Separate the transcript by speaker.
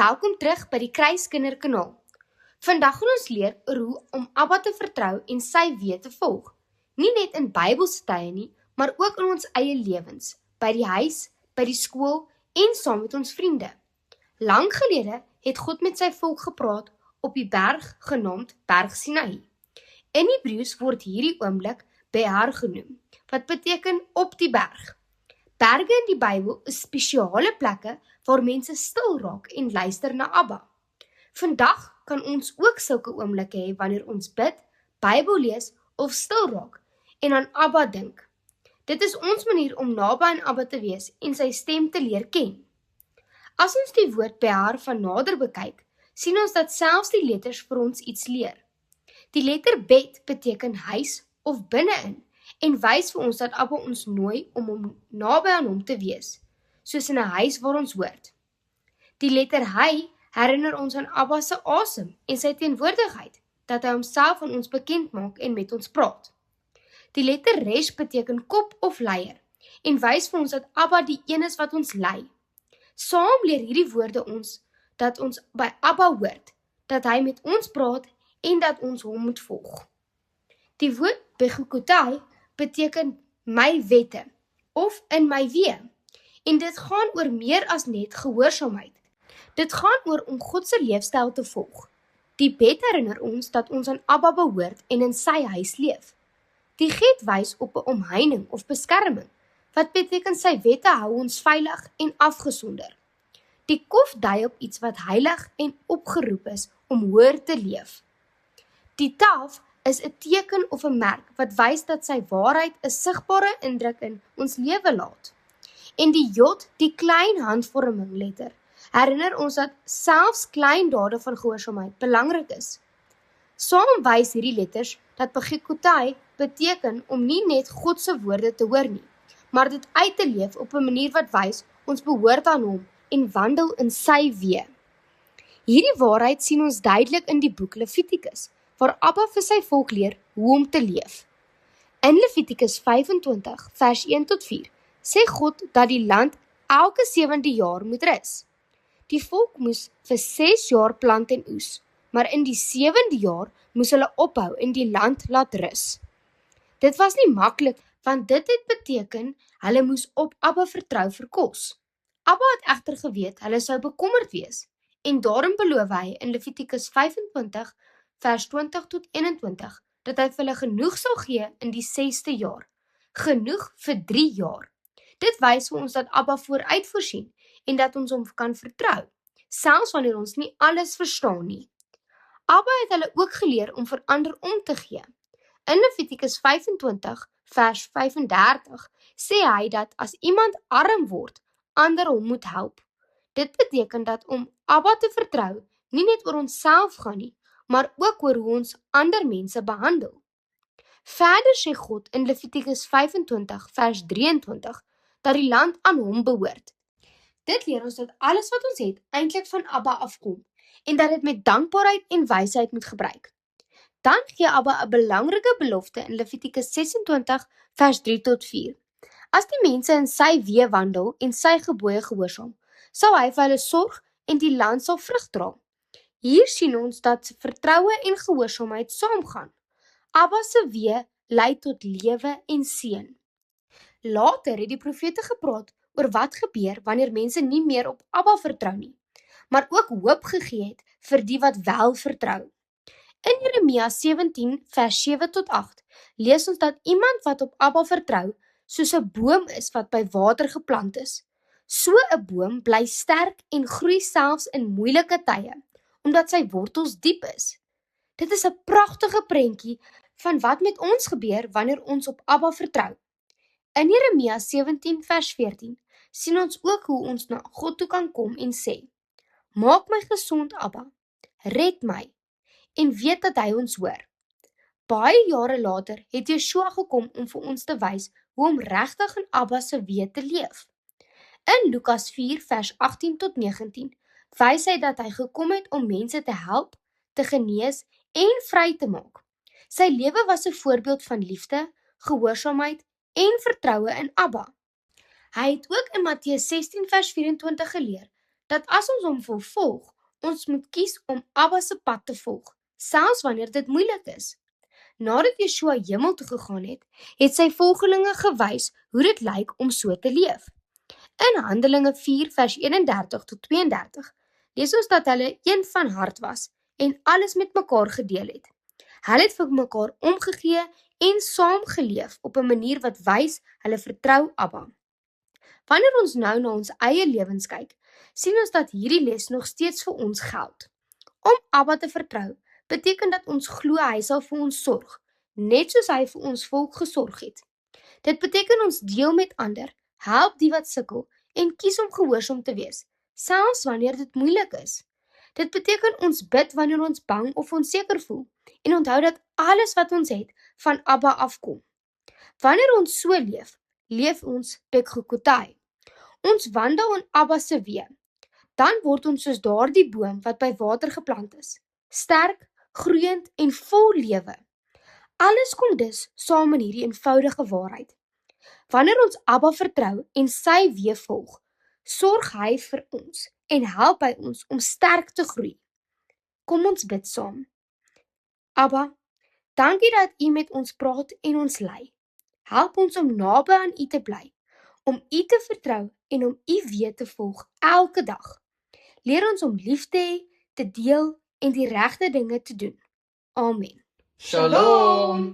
Speaker 1: Welkom terug by die Kruiskinderkanaal. Vandag gaan ons leer oor hoe om Abba te vertrou en sy weë te volg. Nie net in Bybelse tye nie, maar ook in ons eie lewens, by die huis, by die skool en saam met ons vriende. Lang gelede het God met sy volk gepraat op die berg genaamd Berg Sinai. In Hebreëus word hierdie oomblik Behar genoem, wat beteken op die berg. Berge in die Bybel is spesiale plekke waar mense stil raak en luister na Abba. Vandag kan ons ook sulke oomblikke hê wanneer ons bid, Bybel lees of stil raak en aan Abba dink. Dit is ons manier om naby aan Abba te wees en sy stem te leer ken. As ons die woord Behar van nader bekyk, sien ons dat selfs die letters vir ons iets leer. Die letter Bet beteken huis of binne-in en wys vir ons dat Abba ons nooi om naby aan hom te wees, soos in 'n huis waar ons hoort. Die letter Hy herinner ons aan Abba se asem en sy teenwoordigheid, dat hy homself aan ons bekend maak en met ons praat. Die letter Resh beteken kop of leier en wys vir ons dat Abba die een is wat ons lei. Saam leer hierdie woorde ons dat ons by Abba hoort, dat hy met ons praat en dat ons hom moet volg. Die woord Bechukotai beteken my wette of in my weë en dit gaan oor meer as net gehoorsaamheid. Dit gaan oor om God se leefstyl te volg. Die Bet herinner ons dat ons aan Abba behoort en in sy huis leef. Die Get wys op 'n omheining of beskerming, wat beteken sy wette hou ons veilig en afgesonder. Die Kof dui op iets wat heilig en opgeroep is om hoër te leef. Die Taf is 'n teken of 'n merk wat wys dat sy waarheid 'n sigbare indruk in ons lewe laat. En die Jod, die klein handvorming letter, herinner ons dat selfs klein dade van gehoorsaamheid belangrik is. Saam wys hierdie letters dat Bechukotai beteken om nie net God se woorde te hoor nie, maar dit uit te leef op 'n manier wat wys ons behoort aan hom en wandel in sy weë. Hierdie waarheid sien ons duidelik in die boek Levitikus, waar Abba vir sy volk leer hoe om te leef. In Levitikus 25 vers 1 tot 4 sê God dat die land elke 7de jaar moet rus. Die volk moes vir 6 jaar plant en oes, maar in die 7de jaar moes hulle ophou en die land laat rus. Dit was nie maklik, want dit het beteken hulle moes op Abba vertrou vir kos. Abba het egter geweet hulle sou bekommerd wees, en daarom beloof hy in Levitikus 25 vers 20 tot 21, dat hy vir hulle genoeg sal gee in die 6de jaar, genoeg vir 3 jaar. Dit wys vir ons dat Abba vooruit voorsien en dat ons hom kan vertrou, selfs wanneer ons nie alles verstaan nie. Abba het hulle ook geleer om vir ander om te gee. In Levitikus 25 vers 35 sê hy dat as iemand arm word, ander hom moet help. Dit beteken dat om Abba te vertrou nie net oor onsself gaan nie, maar ook oor hoe ons ander mense behandel. Verder sê God in Levitikus 25 vers 23 dat die land aan hom behoort. Dit leer ons dat alles wat ons het eintlik van Abba afkom en dat dit met dankbaarheid en wysheid moet gebruik. Dan gee Abba 'n belangrike belofte in Levitikus 26 vers 3 tot 4. As die mense in sy weë wandel en sy gebooie gehoorsaam, sal hy vir hulle sorg en die land sal vrug dra. Hier sien ons dat vertroue en gehoorsaamheid saamgaan. Abba se weë lei tot lewe en seën. Later het die profete gepraat oor wat gebeur wanneer mense nie meer op Abba vertrou nie, maar ook hoop gegee het vir die wat wel vertrou. In Jeremia 17 vers 7 tot 8 lees ons dat iemand wat op Abba vertrou, soos 'n boom is wat by water geplant is. So 'n boom bly sterk en groei selfs in moeilike tye, omdat sy wortels diep is. Dit is 'n pragtige prentjie van wat met ons gebeur wanneer ons op Abba vertrou. In Jeremia 17 vers 14 sien ons ook hoe ons na God toe kan kom en sê, maak my gesond, Abba, red my, en weet dat hy ons hoor. Baie jare later het Yeshua gekom om vir ons te wys hoe om regtig in Abba se weë te leef. In Lukas 4 vers 18 tot 19 wys hy dat hy gekom het om mense te help, te genees en vry te maak. Sy lewe was 'n voorbeeld van liefde, gehoorsaamheid en vertroue in Abba. Hy het ook in Matteus 16 vers 24 geleer, dat as ons hom wil volg, Ons moet kies om Abba se pad te volg, selfs wanneer dit moeilik is. Nadat Yeshua hemel toe gegaan het, het sy volgelinge gewys hoe dit lyk om so te leef. In Handelinge 4 vers 31 tot 32 lees ons dat hulle een van hart was en alles met mekaar gedeel het. Hulle het vir mekaar omgegee en saam geleef op 'n manier wat wys hulle vertrou Abba. Wanneer ons nou na ons eie lewens kyk, sien ons dat hierdie les nog steeds vir ons geld. Om Abba te vertrou beteken dat ons glo hy sal vir ons sorg, net soos hy vir ons volk gesorg het. Dit beteken ons deel met ander, help die wat sukkel en kies om gehoorsaam te wees, selfs wanneer dit moeilik is. Dit beteken ons bid wanneer ons bang of onseker voel en onthou dat alles wat ons het van Abba afkom. Wanneer ons so leef, leef ons Pekgokotai. Ons wandel in Abba se weë. Dan word ons soos daardie boom wat by water geplant is, sterk, groeiend en vol lewe. Alles kom dus saam in hierdie eenvoudige waarheid. Wanneer ons Abba vertrou en sy weë volg, sorg hy vir ons en help hy ons om sterk te groei. Kom ons bid saam. Abba, dankie dat U met ons praat en ons lei. Help ons om naby aan U te bly, om U te vertrou en om U weë te volg elke dag. Leer ons om lief te hê, te deel en die regte dinge te doen. Amen.
Speaker 2: Shalom.